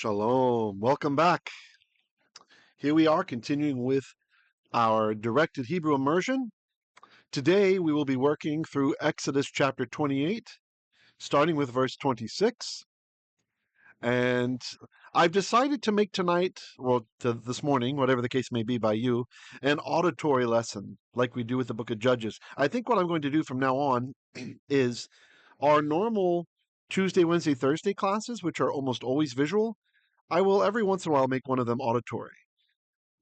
Shalom. Welcome back. Here we are continuing with our directed Hebrew immersion. Today we will be working through Exodus chapter 28, starting with verse 26. And I've decided to make tonight, this morning, whatever the case may be by you, an auditory lesson like we do with the book of Judges. I think what I'm going to do from now on is our normal Tuesday, Wednesday, Thursday classes, which are almost always visual. I will every once in a while make one of them auditory.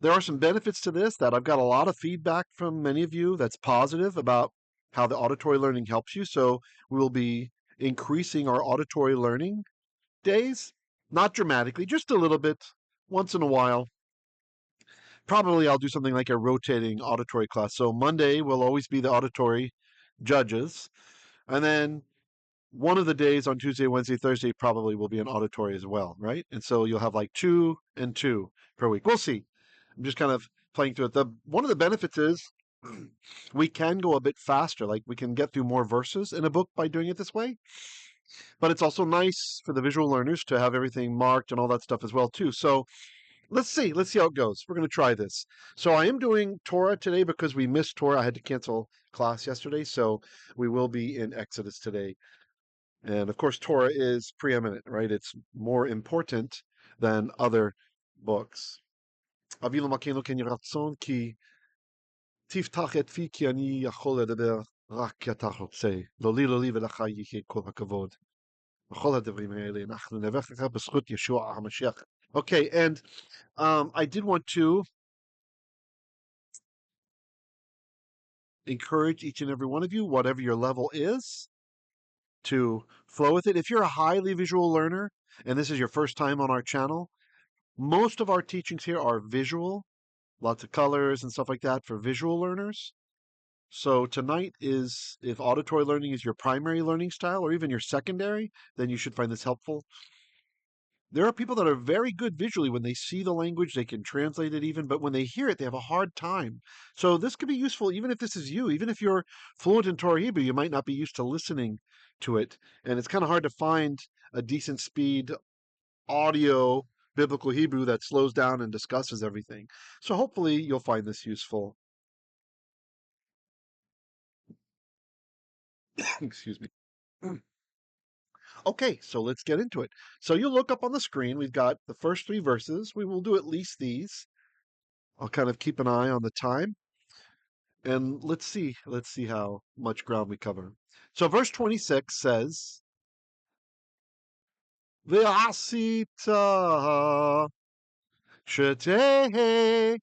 There are some benefits to this that I've got a lot of feedback from many of you that's positive about how the auditory learning helps you. So we will be increasing our auditory learning days, not dramatically, just a little bit, once in a while. Probably I'll do something like a rotating auditory class. So Monday will always be the auditory Judges. And then one of the days on Tuesday, Wednesday, Thursday probably will be an auditory as well, right? And so you'll have like 2 and 2 per week. We'll see. I'm just kind of playing through it. One of the benefits is we can go a bit faster. Like we can get through more verses in a book by doing it this way. But it's also nice for the visual learners to have everything marked and all that stuff as well too. So let's see how it goes. We're going to try this. So I am doing Torah today because we missed Torah. I had to cancel class yesterday. So we will be in Exodus today. And of course, Torah is preeminent, right? It's more important than other books. אבינו מלכנו כן יהי רצון כי תפתח את פי כי אני יכול לדבר רק כי אתה רוצה. לא לי ולך יהיה כל הכבוד. בכל הדברים האלה אנחנו נברך לך בזכות ישוע המשיח. Okay, and I did want to encourage each and every one of you, whatever your level is, to flow with it. If you're a highly visual learner, and this is your first time on our channel, most of our teachings here are visual, lots of colors and stuff like that for visual learners. So tonight is, if auditory learning is your primary learning style or even your secondary, then you should find this helpful. There are people that are very good visually. When they see the language, they can translate it even, but when they hear it, they have a hard time. So this could be useful even if this is you. Even if you're fluent in Torah Hebrew, you might not be used to listening to it. And it's kind of hard to find a decent speed audio biblical Hebrew that slows down and discusses everything. So hopefully you'll find this useful. Excuse me. Okay, so let's get into it. So you look up on the screen, we've got the first 3 verses. We will do at least these. I'll kind of keep an eye on the time. And let's see how much ground we cover. So verse 26 says, ועשית שתי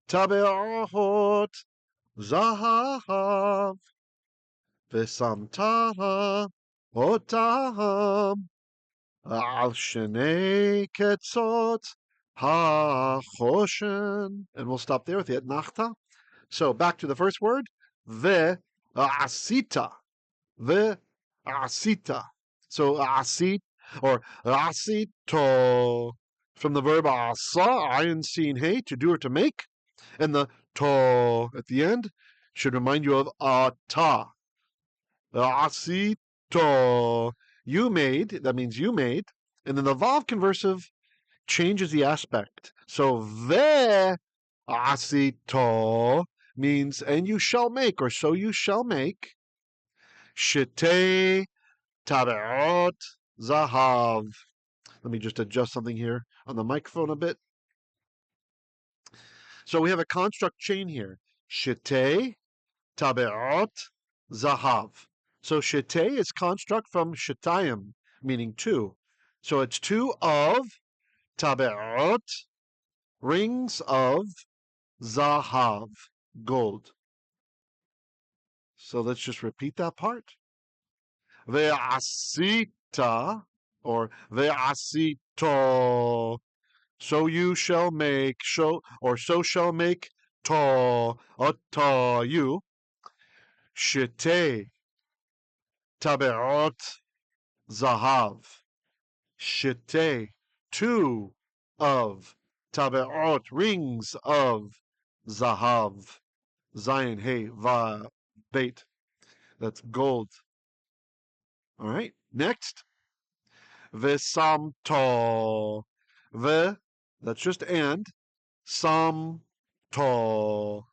טבעות zahav ושמת אותם על שני קצות החושן. And we'll stop there with the etnachta. So back to the first word, ועשית. So asit or asito from the verb asa, ayin sin hey, to do or to make, and the to at the end should remind you of ata. Asito, you made, that means you made, and then the vav conversive changes the aspect. So ve asito means and you shall make, or so you shall make. Shete tabot zahav. Let me just adjust something here on the microphone a bit. So we have a construct chain here. Shete tabot zahav. So shete is construct from shetayim, meaning 2. So it's 2 of tabot, rings of zahav, gold. So let's just repeat that part. Ve'asita, or ve'asito, so you shall make, so shall make, to, you, shete, tabeot, zahav, shete, 2 of, tabeot, rings of, zahav, zayin, hey, va, bait, that's gold. All right, next. Vesamto. ve, that's just and, sam to.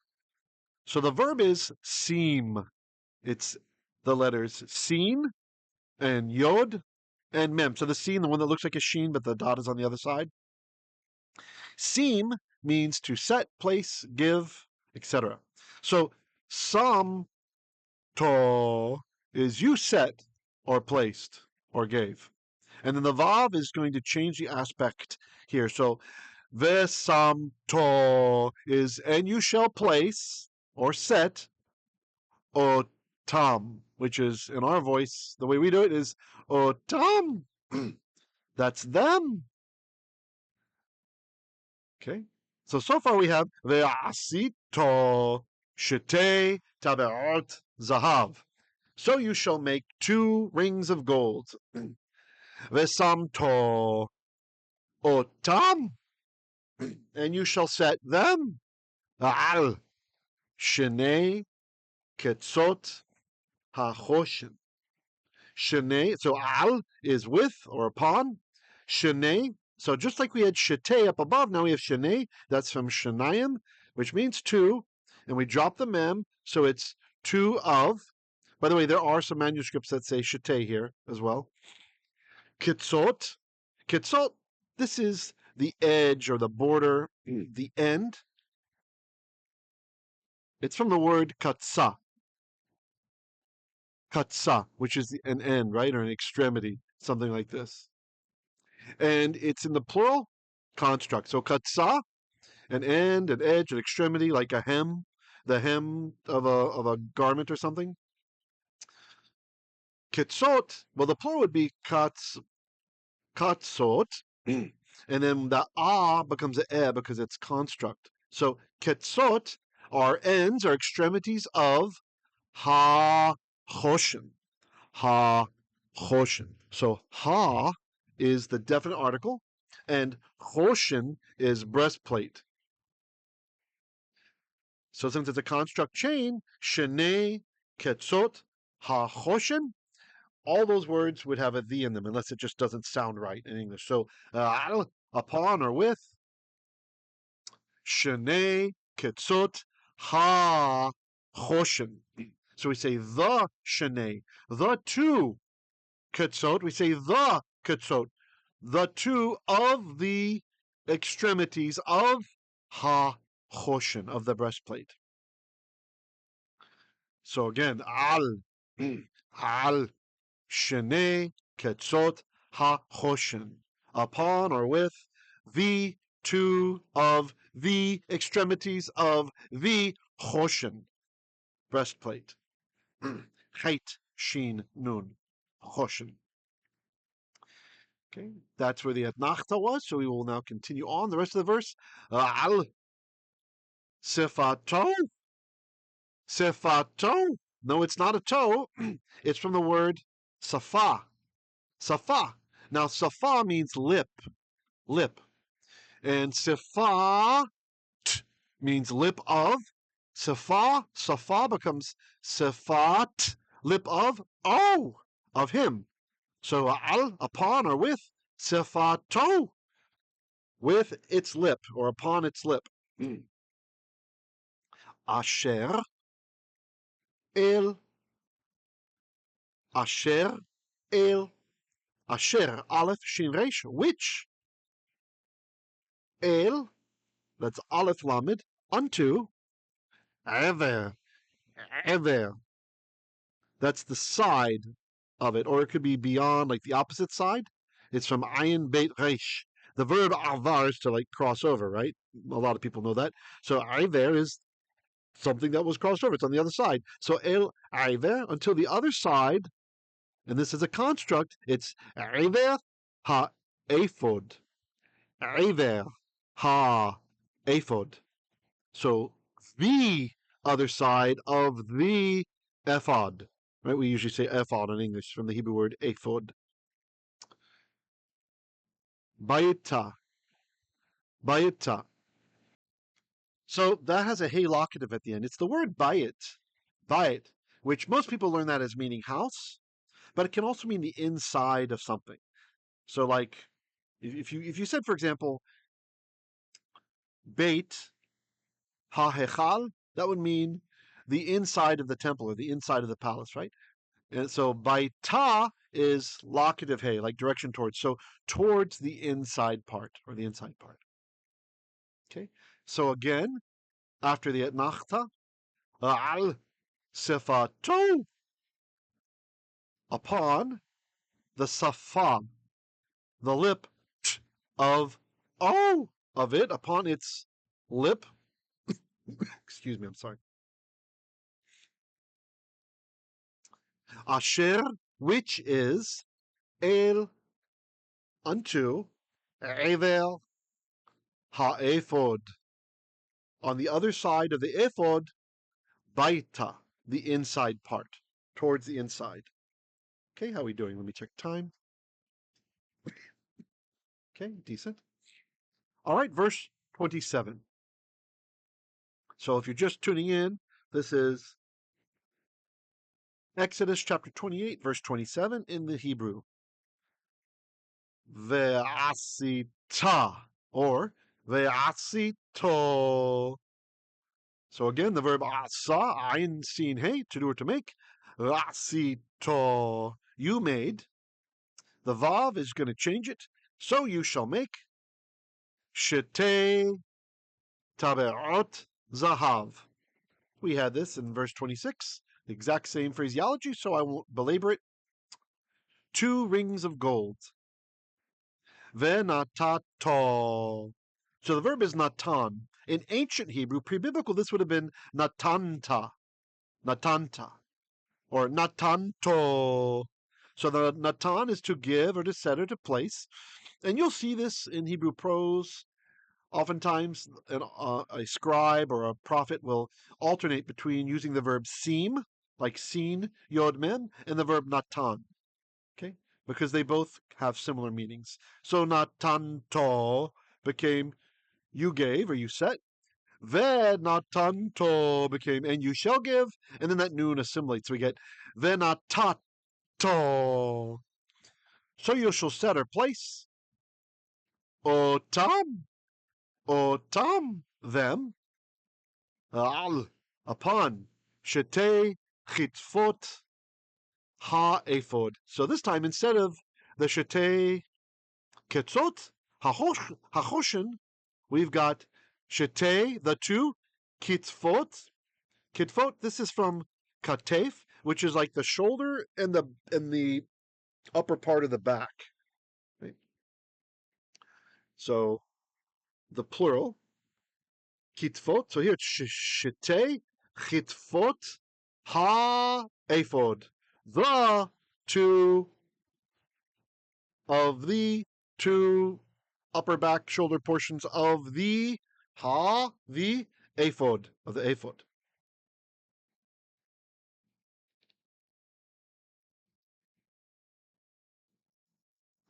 So the verb is seem. It's the letters sin and yod and mem. So the sin, the one that looks like a sheen, but the dot is on the other side. Seem means to set, place, give, etc. So sam to is you set or placed or gave. And then the vav is going to change the aspect here. So vesamto is and you shall place or set otam, which is in our voice, the way we do it is otam. That's them. Okay. So far we have ועשית שתי טבעות zahav. So you shall make 2 rings of gold. ושמת otam, and you shall set them על שני קצות החושן. Shnei, so al is with or upon. Shnei, so just like we had shetei up above, now we have shnei. That's from shenayim, which means 2, and we drop the mem, so it's 2 of. By the way, there are some manuscripts that say shetei here as well. Kitzot, kitzot, this is the edge or the border, the end. It's from the word katsa. Katsa, which is an end, right, or an extremity, something like this. And it's in the plural construct. So katsa, an end, an edge, an extremity, like a hem, the hem of a garment or something. Kitzot, well, the plural would be katsot, and then the becomes a because it's construct. So kitzot are ends or extremities of ha-choshen. Ha-choshen. So ha is the definite article, and choshen is breastplate. So since it's a construct chain, shenei ketzot ha-choshen, all those words would have a "the" in them, unless it just doesn't sound right in English. So upon or with, shenei ketzot ha-choshen. So we say the shenei, the 2 ketzot. We say the ketzot, the 2 of the extremities of ha-choshen, of the breastplate. So again, al shenei ketzot ha-choshen, upon or with the 2 of the extremities of the choshen, breastplate. Chet shin nun, choshen. Okay, that's where the etnachta was. So we will now continue on the rest of the verse. Al sefato, sefato. No, it's not a toe. It's from the word safa. Safa. Now, safa means lip, lip, and sefat means lip of. Safa becomes sefat, lip of him. So al, upon or with, sefato, with its lip or upon its lip. Asher el, asher el, asher, aleph shin resh, which, el, that's aleph lamed, unto, eiver, eiver, that's the side of it, or it could be beyond, like the opposite side. It's from ayin beit resh. The verb avar is to like cross over, right? A lot of people know that. So eiver is something that was crossed over. It's on the other side. So el eiver, until the other side, and this is a construct, it's eiver ha eifod. Eiver ha eifod. So the other side of the eifod. Right? We usually say eifod in English from the Hebrew word eifod. Baitah. Baitah. So that has a hey locative at the end. It's the word bayit, which most people learn that as meaning house, but it can also mean the inside of something. So like, If you said, for example, Beit ha-hechal, that would mean the inside of the temple or the inside of the palace, right? And so baitah is locative hey, like direction towards. So towards the inside part or the inside part. Okay. So again, after the etnachta, al sefato, upon the safam, the lip of it, upon its lip. Excuse me, I'm sorry. Asher, which is el, unto eiver ha-eifod, on the other side of the eifod, baitah, the inside part, towards the inside. Okay, how are we doing? Let me check time. Okay, decent. All right, verse 27. So if you're just tuning in, this is Exodus chapter 28, verse 27 in the Hebrew. Ve'asita, or ve'asito. So again, the verb asa, ayin, sin, hey, to do or to make. Asito, you made. The vav is going to change it. So you shall make. Shete tabעות zahav. We had this in verse 26, the exact same phraseology, so I won't belabor it. 2 rings of gold. Venatato. So the verb is natan. In ancient Hebrew, pre-biblical, this would have been natanta, or natanto. So the natan is to give or to set or to place. And you'll see this in Hebrew prose. Oftentimes, a scribe or a prophet will alternate between using the verb seem, like seen, yod mem, and the verb natan. Okay? Because they both have similar meanings. So natanto became you gave or you set. Ve natanto became and you shall give. And then that noon assimilates. So we get ve natato. So you shall set or place. Otam. Otam, them, al, upon, shete, kitfod, ha-eifod. So this time, instead of the shete, ketzot, hachoshen, we've got shete, the 2, kitfod. Kitfod, this is from katef, which is like the shoulder and the upper part of the back. Right? So the plural, kitfod. So here it's shete, kitfod, ha-eifod. The 2 of the 2 upper back shoulder portions of the eifod, of the eifod.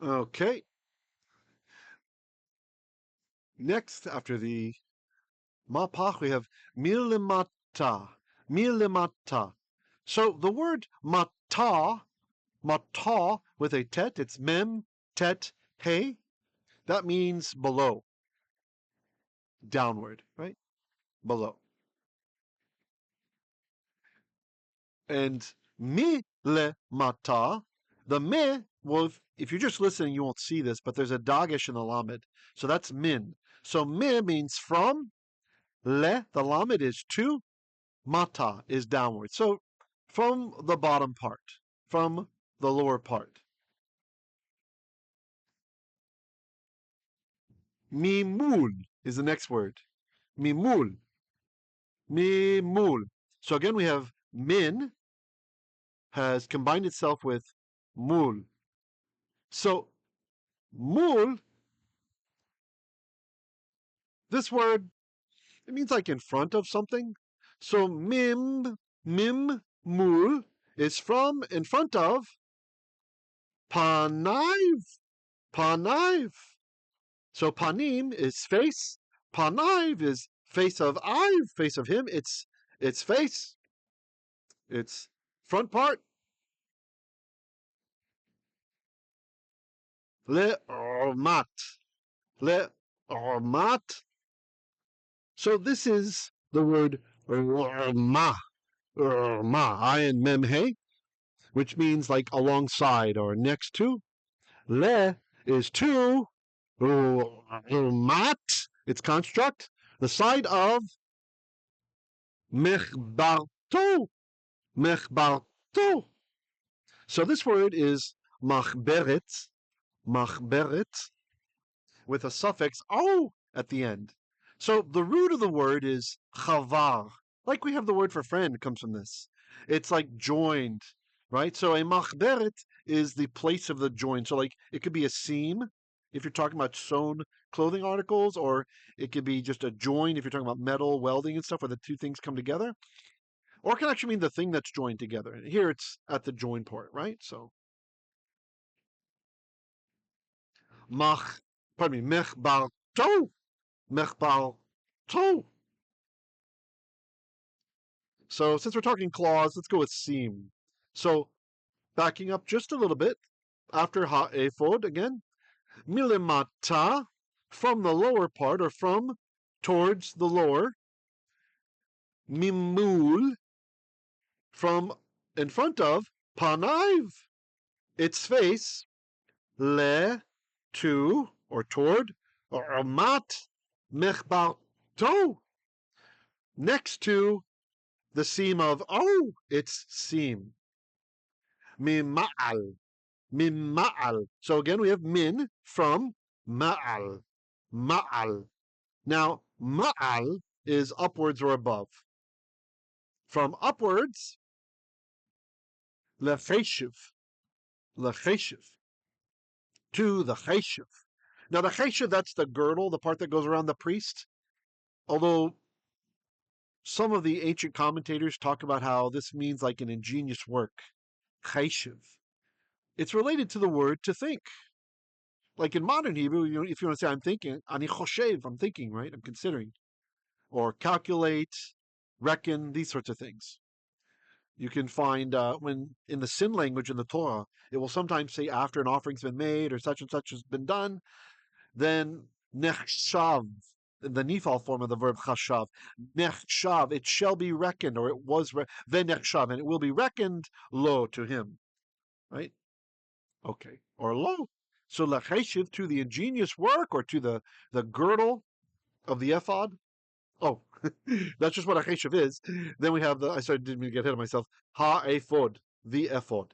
Okay. Next, after the mapach, we have milmatah. So the word matah with a tet, it's mem, tet, hey. That means below, downward, right? Below. And milmatah, the me, well, if you're just listening, you won't see this, but there's a dagesh in the lamed. So that's min. So me means from, le, the lamed is to, mata is downward. So from the bottom part, from the lower part. Mimul is the next word. Mimul. So again, we have min has combined itself with mul. So mul, this word, it means like in front of something. So mul is from, in front of, panaiv. So panim is face. Panaiv is face of Ive, face of him. It's face. It's front part. le'ormat, le'ormat. So this is the word ma, ayin mem he, which means like alongside or next to. Le is to, mat, its construct, the side of mechbarto, mechbarto. So this word is machberet, machberet, with a suffix o at the end. So the root of the word is chavar. Like we have the word for friend comes from this. It's like joined, right? So a machberet is the place of the join. So like it could be a seam if you're talking about sewn clothing articles, or it could be just a join if you're talking about metal welding and stuff where the two things come together. Or it can actually mean the thing that's joined together. And here it's at the join part, right? So mechbarto, mechbarto. So since we're talking claws, let's go with seam. So backing up just a little bit, after ha-eifod again, milmatah, from the lower part, or from towards the lower, mimul, from in front of, panaiv, its face, le, to, or toward, or mat, mechbarto, next to the seam of, oh, its seam. Mima'al, mima'al. So again, we have min from ma'al, ma'al. Now, ma'al is upwards or above. From upwards, lecheshiv, lecheshiv, to the cheishev. Now, the cheishev, that's the girdle, the part that goes around the priest. Although some of the ancient commentators talk about how this means like an ingenious work, cheishev. It's related to the word to think. Like in modern Hebrew, if you want to say I'm thinking, ani choshev, I'm thinking, right? I'm considering. Or calculate, reckon, these sorts of things. You can find when in the sin language in the Torah, it will sometimes say after an offering's been made or such and such has been done, then nechshav, the nifal form of the verb chashav, nechshav, it shall be reckoned, or it was venechshav, and it will be reckoned lo to him, right? Okay, or lo. So lecheshiv, to the ingenious work, or to the girdle of the ephod. Oh, that's just what a cheishev is. Then we have didn't mean to get ahead of myself. Ha-eifod, the ephod.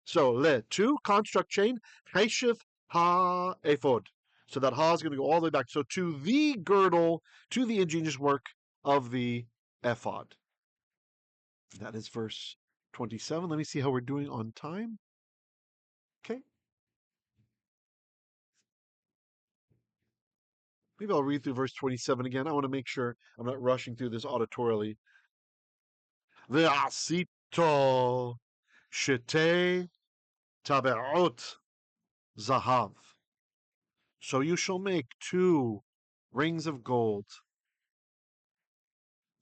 So le, two, construct chain, cheishev ha-eifod. So that ha is going to go all the way back. So to the girdle, to the ingenious work of the ephod. That is verse 27. Let me see how we're doing on time. Okay. Maybe I'll read through verse 27 again. I want to make sure I'm not rushing through this auditorily. ועשית שתי טבעות zahav. So you shall make 2 rings of gold.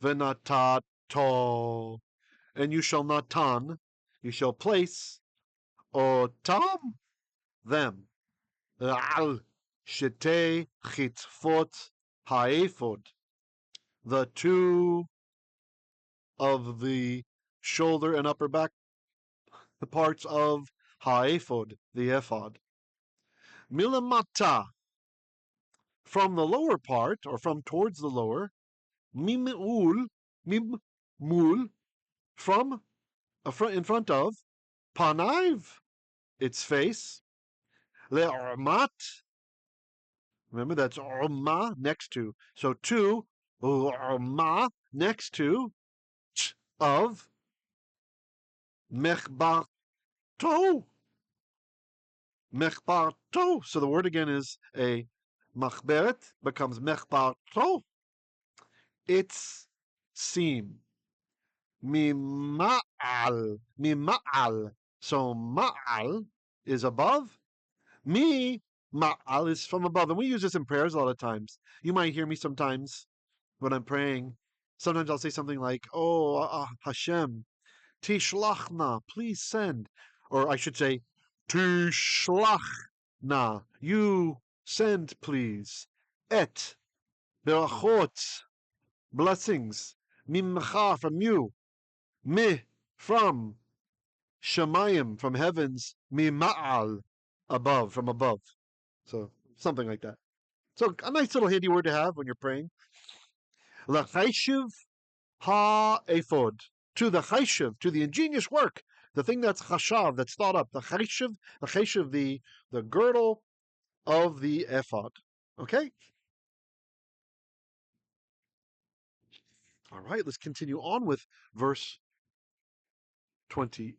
Venatata, and you shall natan, you shall place otam, them, al shete kitfod haefod, the 2 of the shoulder and upper back, the parts of haefod, the ephod. Milmatah, from the lower part, or from towards the lower, mimul, from in front of, panaiv, its face, le'ormat, remember that's orma, next to, so 2, orma, next to, of, mechbarto, mechbarto. So the word again is a machberet, becomes mechbarto, its seam. Mima'al, mima'al. So ma'al is above. Ma'al is from above. And we use this in prayers a lot of times. You might hear me sometimes when I'm praying. Sometimes I'll say something like, oh, Hashem, tishlachna, please send. Or I should say, tishlach, na. You send, please. Et. Berachot. Blessings. Mimcha, from you. Mi, from. Shamayim, from heavens. Mima'al, above, from above. So, something like that. So, a nice little handy word to have when you're praying. L'cheishev ha-eifod. To the cheishev, to the ingenious work, the thing that's chashav, that's thought up, the cheishev, the girdle of the eifod. Okay? All right, let's continue on with verse 28.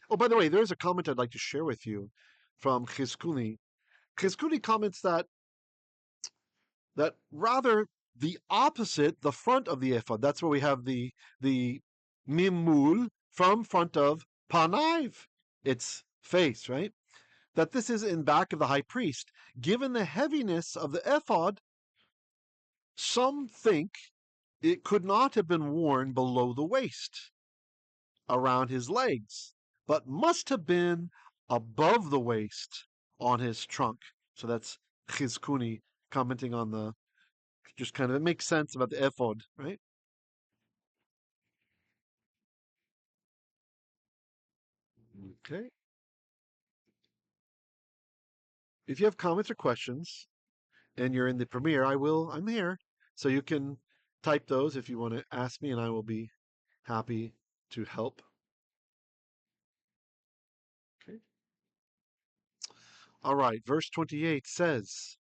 Oh, by the way, there's a comment I'd like to share with you from Chizkuni. Chizkuni comments that rather the opposite, the front of the eifod, that's where we have the mimul from front of panaiv, its face, right? That this is in back of the high priest. Given the heaviness of the eifod, some think it could not have been worn below the waist, around his legs, but must have been above the waist on his trunk. So that's Chizkuni commenting on the, just kind of, it makes sense about the eifod, right? Okay. If you have comments or questions and you're in the premiere, I'm here. So you can type those if you want to ask me, and I will be happy to help. Okay. All right. Verse 28 says,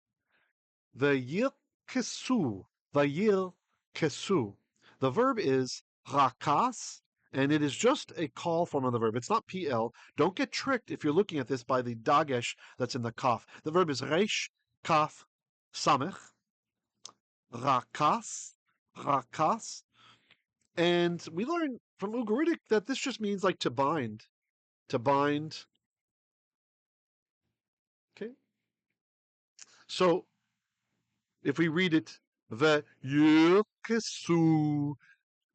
Vayirkesu, Vayirkesu. The verb is rakas, and it is just a call form of the verb. It's not PL. Don't get tricked if you're looking at this by the dagesh that's in the kaf. The verb is resh, kaf, samech, rakas, rakas. And we learn from Ugaritic that this just means like to bind. To bind. Okay. So if we read it, Ve'yirkesu,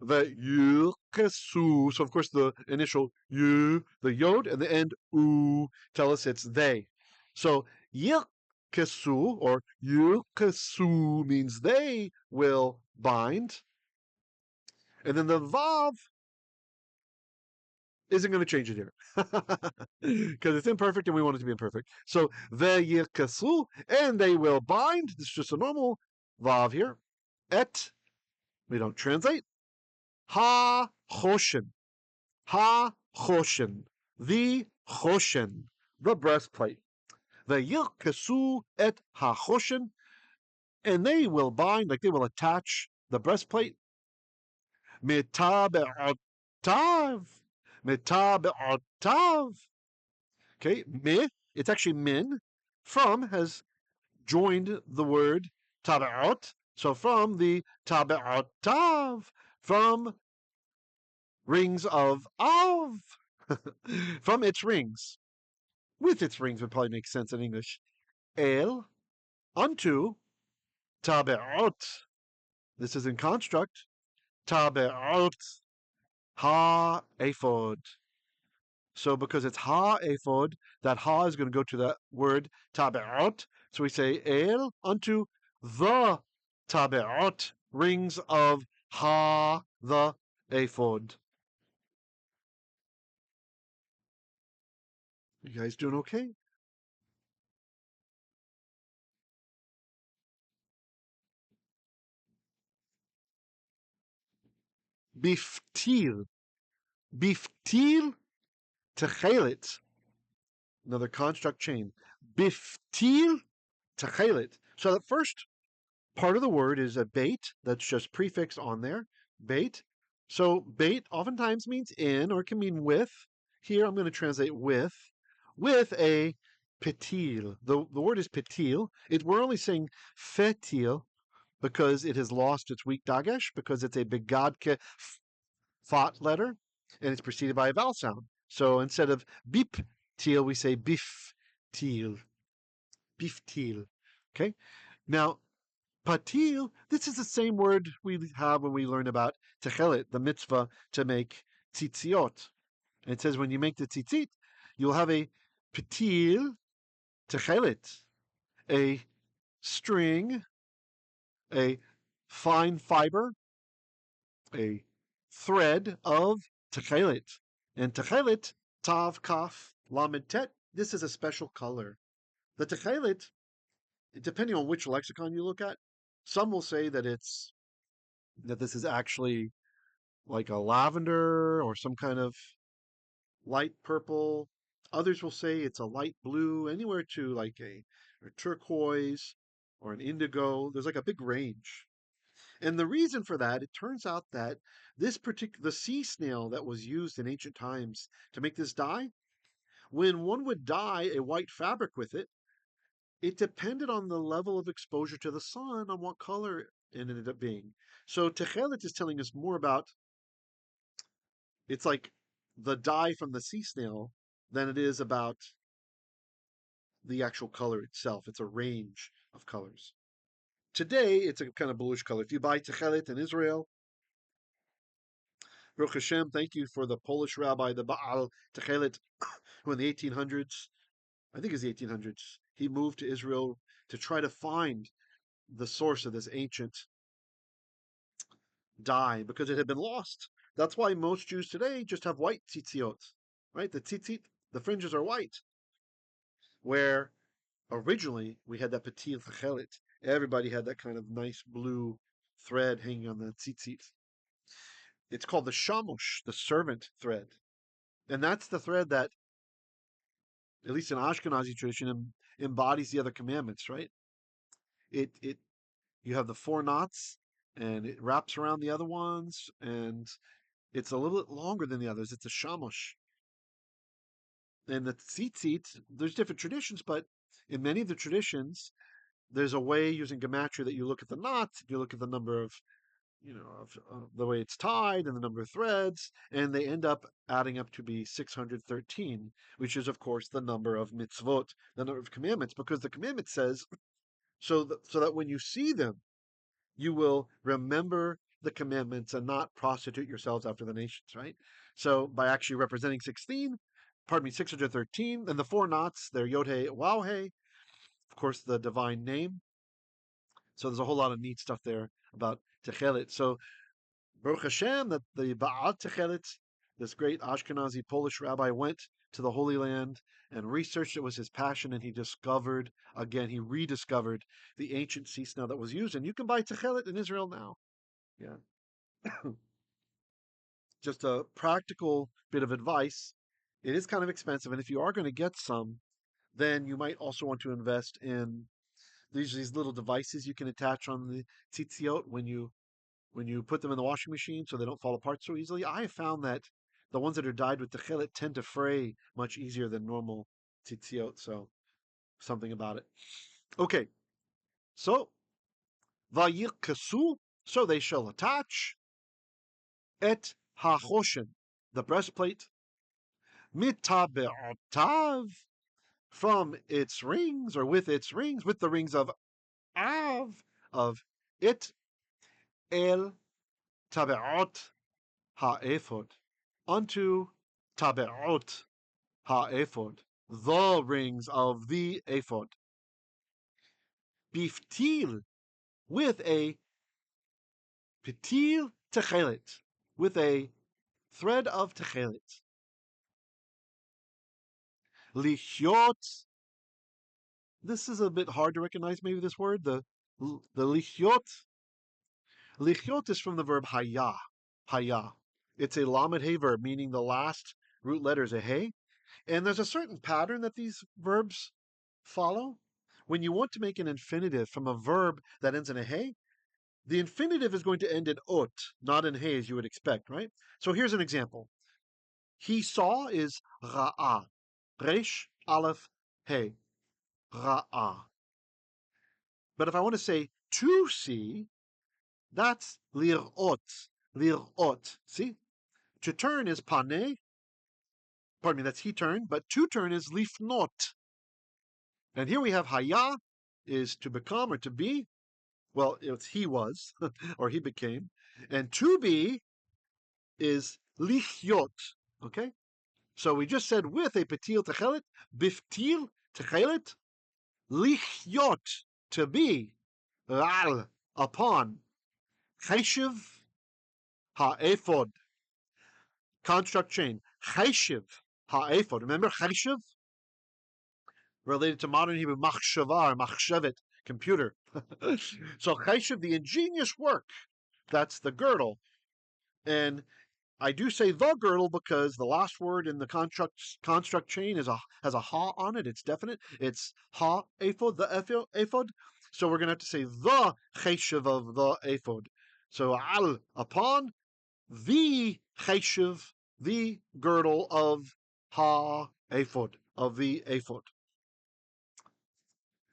Ve'yirkesu. So of course the initial yu, the yod, and the end u tell us it's they. So yirkesu or yirkesu means they will bind. And then the vav isn't going to change it here because it's imperfect and we want it to be imperfect. So ve'yirkesu, and they will bind. This is just a normal vav here. Et, we don't translate. Ha-choshen, ha-choshen, the choshen, the breastplate. Ve'yirkesu et ha-choshen, and they will bind, like they will attach the breastplate. Mitabe'otav, mitabe'otav. Okay, me, it's actually min. From has joined the word tabe'ot. So from the tabe'otav, from rings of av, from its rings. With its rings would probably make sense in English. El, unto, tabe'ot. This is in construct. Tabe'ot, ha-eifod. So because it's ha-eifod, that ha is going to go to that word tabe'ot. So we say el unto the tabe'ot, rings of ha, the eifod. You guys doing okay? Biftil. Biftil techelet. Another construct chain. Biftil techelet. So the first part of the word is a bait that's just prefixed on there. Bait. So bait oftentimes means in or it can mean with. Here I'm going to translate with a petil. The word is petil. We're only saying fetil because it has lost its weak dagesh, because it's a begadke thought letter, and it's preceded by a vowel sound. So instead of bip teal, we say bif teal. Bif teal. Okay? Now, patil, this is the same word we have when we learn about techelet, the mitzvah to make tzitziot. And it says when you make the tzitzit, you'll have a petil techelet, a string, a fine fiber, a thread of techelet. And techelet, tav kaf lamed tet, this is a special color. The techelet, depending on which lexicon you look at, some will say that this is actually like a lavender or some kind of light purple. Others will say it's a light blue, anywhere to like a turquoise or an indigo. There's like a big range. And the reason for that, it turns out that the sea snail that was used in ancient times to make this dye, when one would dye a white fabric with it, it depended on the level of exposure to the sun on what color it ended up being. So Techelet is telling us more about, it's like the dye from the sea snail than it is about the actual color itself. It's a range of colors. Today, it's a kind of bluish color. If you buy Techelet in Israel, Baruch Hashem, thank you for the Polish rabbi, the Baal Techelet, who in the 1800s, I think it's the 1800s, he moved to Israel to try to find the source of this ancient dye because it had been lost. That's why most Jews today just have white tzitziot, right? The tzitzit, the fringes are white. Where originally we had that petil techelet. Everybody had that kind of nice blue thread hanging on the tzitzit. It's called the shamosh, the servant thread. And that's the thread that, at least in Ashkenazi tradition, embodies the other commandments, right? You have the 4 knots, and it wraps around the other ones, and it's a little bit longer than the others. It's a shamosh. And the tzitzit, there's different traditions, but in many of the traditions, there's a way using gematria that you look at the knots, you look at the number of, the way it's tied and the number of threads, and they end up adding up to be 613, which is, of course, the number of mitzvot, the number of commandments, because the commandment says, so that when you see them, you will remember the commandments and not prostitute yourselves after the nations, right? So by actually representing 613, and the 4 knots, they're Yod-He, Waw-He, of course, the divine name. So there's a whole lot of neat stuff there about Techelet. So Baruch Hashem, that the Baal Techelet, this great Ashkenazi Polish rabbi, went to the Holy Land and researched. It was his passion, and he rediscovered the ancient sea snail that was used. And you can buy Techelet in Israel now. Yeah. Just a practical bit of advice. It is kind of expensive, and if you are going to get some, then you might also want to invest in these little devices you can attach on the tzitziot when you put them in the washing machine so they don't fall apart so easily. I have found that the ones that are dyed with techelet tend to fray much easier than normal tzitziot, so something about it. Okay, so Viርከsu, so they shall attach et hachoshen, the breastplate, mitabeotav, from its rings, or with its rings, with the rings of it, el tabeot haefod, unto tabeot haefod, the rings of the eifod. Biftil, with a petil techelet, with a thread of techelet. Lichyot, this is a bit hard to recognize, maybe this word, the lichyot. Lichyot is from the verb haya. It's a lamed hey verb, meaning the last root letter is a hey. And there's a certain pattern that these verbs follow. When you want to make an infinitive from a verb that ends in a hey, the infinitive is going to end in ot, not in hey as you would expect, right? So here's an example. He saw is ra'ah. Resh, aleph, hey. Ra'ah. But if I want to say to see, that's lir'ot. Lir'ot. See? To turn is panaiv. Pardon me, that's he turn. But to turn is lifnot. And here we have haya is to become or to be. Well, it's he was, or he became. And to be is lichyot. Okay? So we just said with a patil techelet, biftil techelet, lichyot, to be, al, upon, cheishev ha-eifod, construct chain, cheishev ha-eifod. Remember cheishev? Related to modern Hebrew, machshava, machshevet, computer. So cheishev, the ingenious work, that's the girdle. And I do say the girdle because the last word in the construct chain has a ha on it. It's definite. It's ha eifod, the eifod. So we're going to have to say the cheishev of the eifod. So al, upon, the cheishev, the girdle of ha eifod, of the eifod.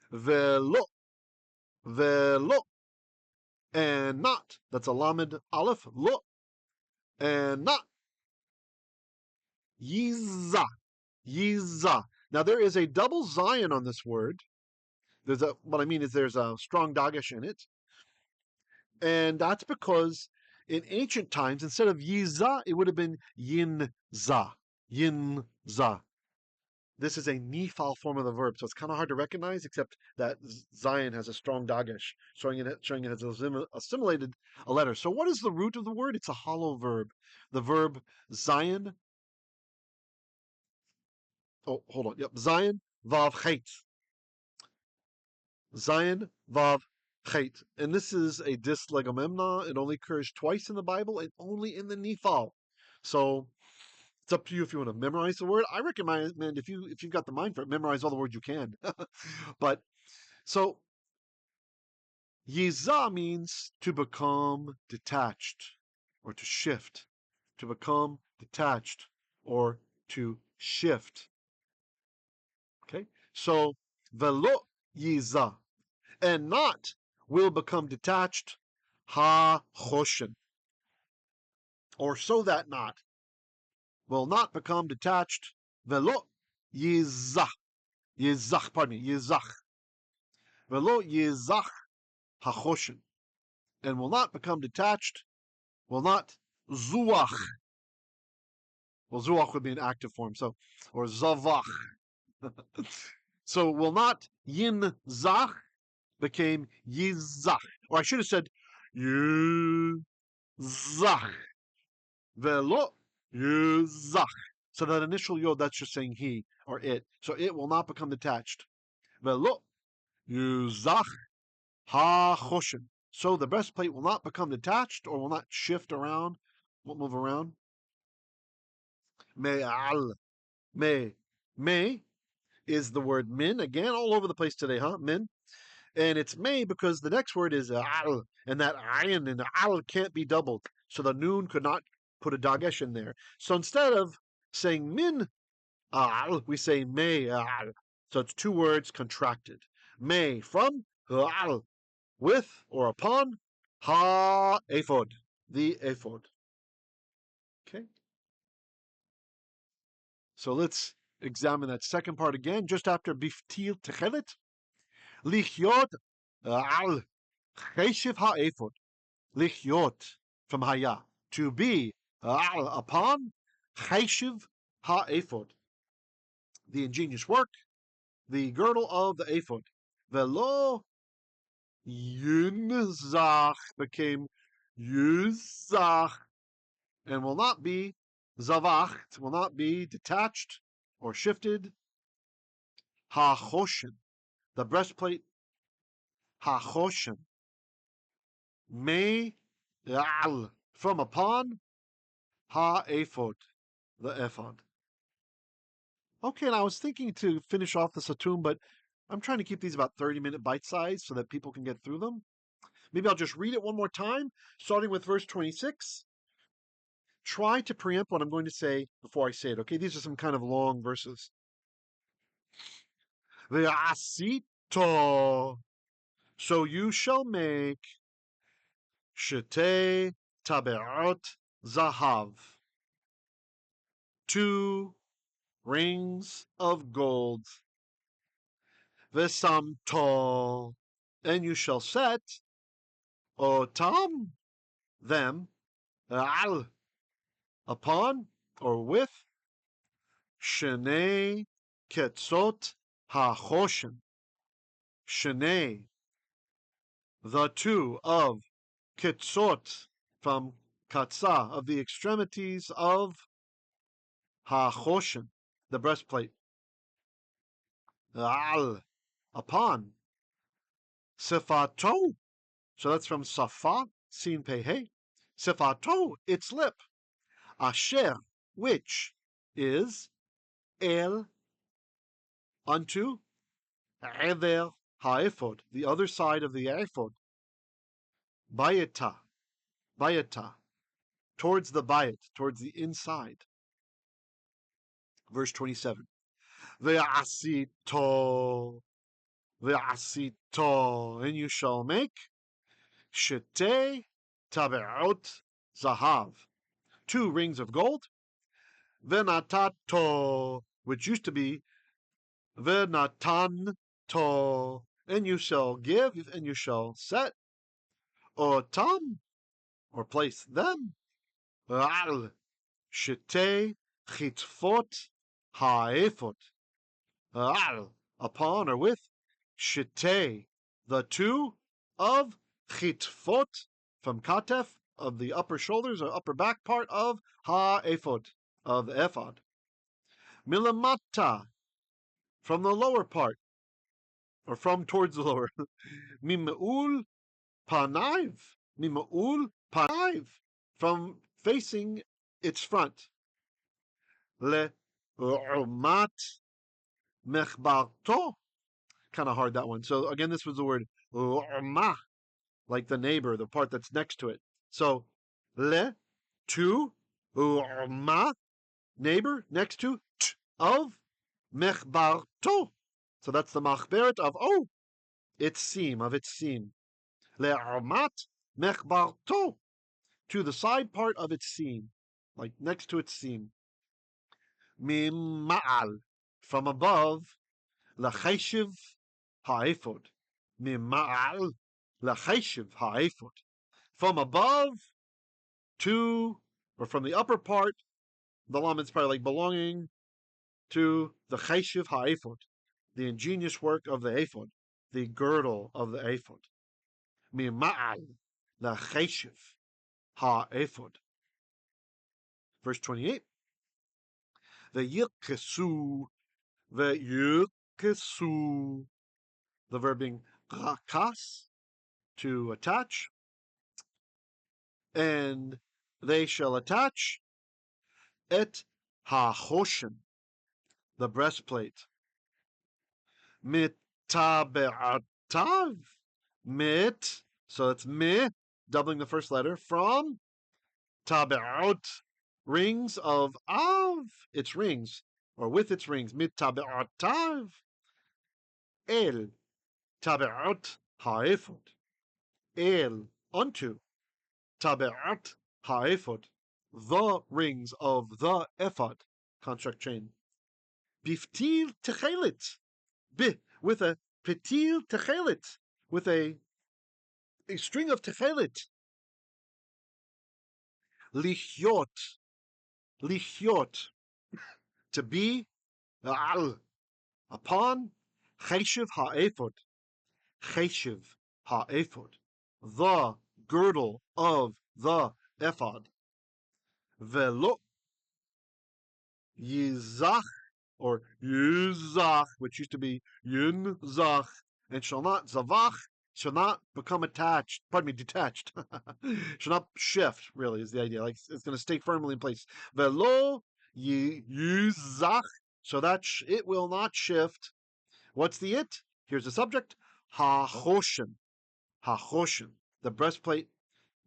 Velo, velo, and not. That's a lamed aleph, lo, and not. Yiza, yiza. Now there is a double zion on this word. What I mean is there's a strong dagesh in it. And that's because in ancient times, instead of yiza, it would have been yinza, yinza. This is a nifal form of the verb, so it's kind of hard to recognize, except that zion has a strong dagesh, showing it has assimilated a letter. So what is the root of the word? It's a hollow verb. The verb zion. Oh, hold on. Yep, zion vav chet. Zion vav chet. And this is a dyslegomemna. It only occurs twice in the Bible and only in the nifal. So it's up to you if you want to memorize the word. I recommend, if you've got the mind for it, memorize all the words you can. But so yiza means to become detached or to shift, to become detached or to shift. Okay, so velo yiza, and not will become detached, ha choshen, or so that not will not become detached, velo yizach, yizach, velo yizach ha choshen, and will not become detached, will not zuach. Well, zuach would be an active form, so, or zavach. So will not yin zach became yizach, or I should have said yizach, velo yizach. So that initial yod, that's just saying he or it. So it will not become detached. Velo yizach ha choshen. So the breastplate will not become detached or will not shift around, won't move around. Me'al, me is the word min, again all over the place today, huh? Min. And it's may because the next word is al, and that ayin and al can't be doubled. So the noon could not put a dagesh in there. So instead of saying min al, we say may al. So it's two words contracted. May from al, with or upon ha eifod, the eifod. Okay. So let's examine that second part again, just after biftil techelet. Lichyot al cheishev ha-eifod. Lichyot from haya, to be al upon cheishev ha-eifod. The ingenious work, the girdle of the eifod. Velo yinzach became yuzach, and will not be zavacht, will not be detached or shifted. Ha-choshen, the breastplate, ha-choshen, may al, from upon, ha-eifod, the ephod. Okay, and I was thinking to finish off the satum, but I'm trying to keep these about 30-minute bite size so that people can get through them. Maybe I'll just read it one more time, starting with verse 26. Try to preempt what I'm going to say before I say it, okay? These are some kind of long verses. Ve'asita, so you shall make tabעות zahav, 2 rings of gold. Vesamto, and you shall set otam, them, al, upon or with shnei ketzot hachoshen. Shnei, the two of ketzot, from katsa, of the extremities of hachoshen, the breastplate. Al, upon. Sefato, so that's from safa, sin pehe. Sefato, its lip. Asher, which is el, unto eiver haefod, the other side of the eifod. Baitah, towards the bayit, towards the inside. Verse 27. Ve'asito, and you shall make shetei tabעות zahav, 2 rings of gold. ונתתה, which used to be ונתתה, and you shall give, and you shall set אותם, or place them, על שתי kitfod האפוד, על, upon or with, שתי, the 2 of kitfod, from katef, of the upper shoulders or upper back part of ha-ephod, of the ephod. Milmatah, from the lower part, or from towards the lower. mimul panaiv, from facing its front. Le'umat mechbarto, kind of hard, that one. So again, this was the word u'ma, like the neighbor, the part that's next to it. So le, to, u'ma, neighbor, next to, of, mechbarto. So that's the machberet of, its seam, of its seam. Le'amat mechbarto, to the side part of its seam, like next to its seam. Mimul, from above, cheishev ha'eifod. Mimul, cheishev ha'eifod. From above to, or from the upper part, the lam is probably like belonging to the cheishev ha'eifod, the ingenious work of the eifod, the girdle of the eifod. Mimul, cheishev ha'eifod. Verse 28. וירכסו, the verb being rakas, to attach, and they shall attach et hachoshen, the breastplate, mit taba'atav, mit, so it's me, doubling the first letter, from taba'ot, rings of av, its rings, or with its rings, mit taba'atav, el taba'ot ha'ephod, el, unto, taba'ot ha'ephod, the rings of the ephod, construct chain. Biftil techelit, with a petil techelit, with a string of techelit. Lichyot, to be, al, upon, cheishev ha'ephod, the girdle of the ephod. Velo yizach, or yizach, which used to be yinzach, and shall not zavach, shall not become attached, detached. Shall not shift, really, is the idea. Like it's going to stay firmly in place. Velo yizach, so that it will not shift. What's the it? Here's the subject. Hachoshen, the breastplate,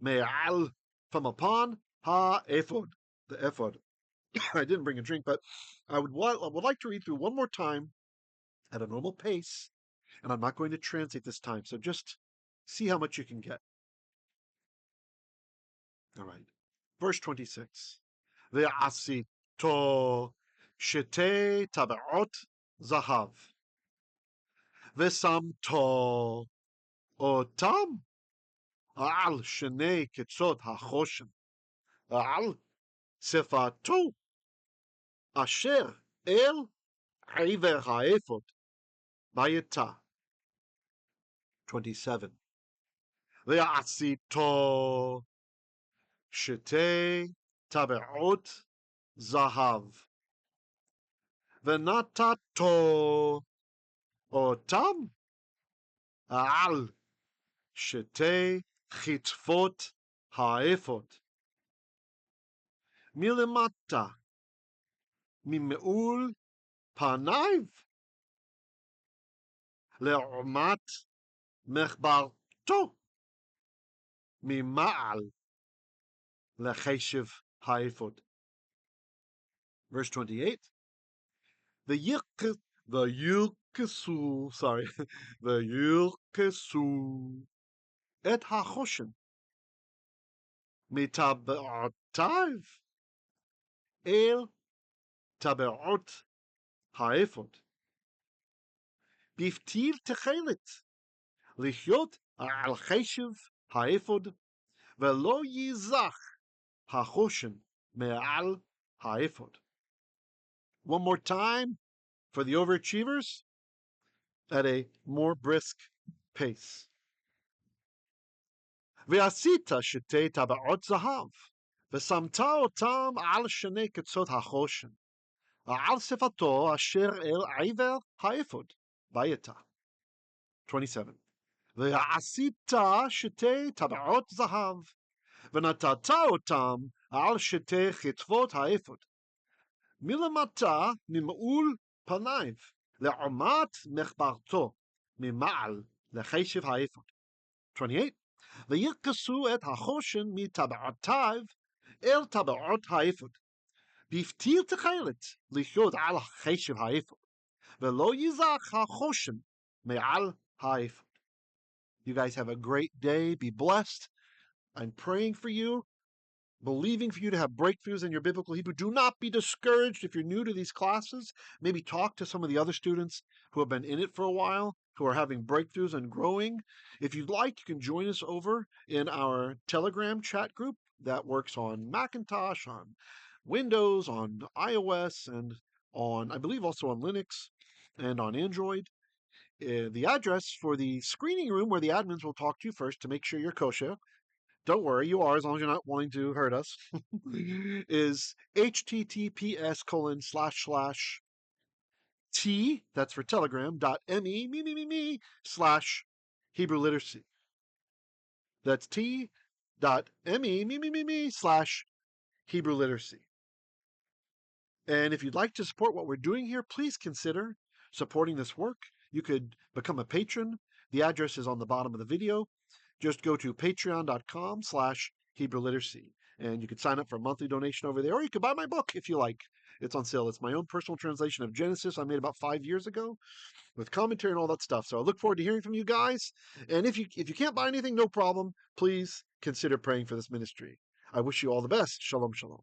me'al, from upon, ha-ephod, the ephod. I didn't bring a drink, but I would like to read through one more time at a normal pace, and I'm not going to translate this time, so just see how much you can get. All right. Verse 26. Ve'asito shetei taba'ot zahav. Vesamto otam al shnei ketzot hachoshen. Al, sefato asher el eiver האפוד ביתה. 27. ועשיתו טבעות zahav. ונתתו אותם על kitfod האפוד. מלמטה mimul panaiv לעומת מחברתו ממעל cheishev האפוד. Verse 28. וירכסו את החושן מטבעותיו אל טבעות האפוד. בפתיל תכרת לחיות על cheishev האפוד ולא ייזך החושן מעל האפוד. One more time for the overachievers at a more brisk pace. ועשית טבעות זהב, ושמת אותם על שני קצות החושן, על שפתו אשר אל eiver האפוד, ביתה. 27. ועשית טבעות זהב, ונתתה אותם על כתפוד האפוד. מלמטה מimul panaiv לעומת מחברתו ממעל cheishev האפוד. 28. וירכסו את החושן מטבעותיו אל טבעות האפוד. בפתיל תכרת לחיות על cheishev האפוד ולא ייזך החושן מעל האפוד. You guys have a great day. Be blessed. I'm praying for you, believing for you to have breakthroughs in your biblical Hebrew. Do not be discouraged if you're new to these classes. Maybe talk to some of the other students who have been in it for a while, who are having breakthroughs and growing. If you'd like, you can join us over in our Telegram chat group that works on Macintosh, on Windows, on iOS, and on, I believe, also on Linux and on Android. The address for the screening room where the admins will talk to you first to make sure you're kosher, don't worry, you are, as long as you're not wanting to hurt us, is https:// that's for Telegram, .me/Hebrew literacy. That's t.me/Hebrew literacy. And if you'd like to support what we're doing here, please consider supporting this work. You could become a patron. The address is on the bottom of the video. Just go to patreon.com/Hebrew literacy, and you could sign up for a monthly donation over there, or you could buy my book if you like. It's on sale. It's my own personal translation of Genesis I made about 5 years ago with commentary and all that stuff. So I look forward to hearing from you guys. And if you can't buy anything, no problem. Please consider praying for this ministry. I wish you all the best. Shalom, shalom.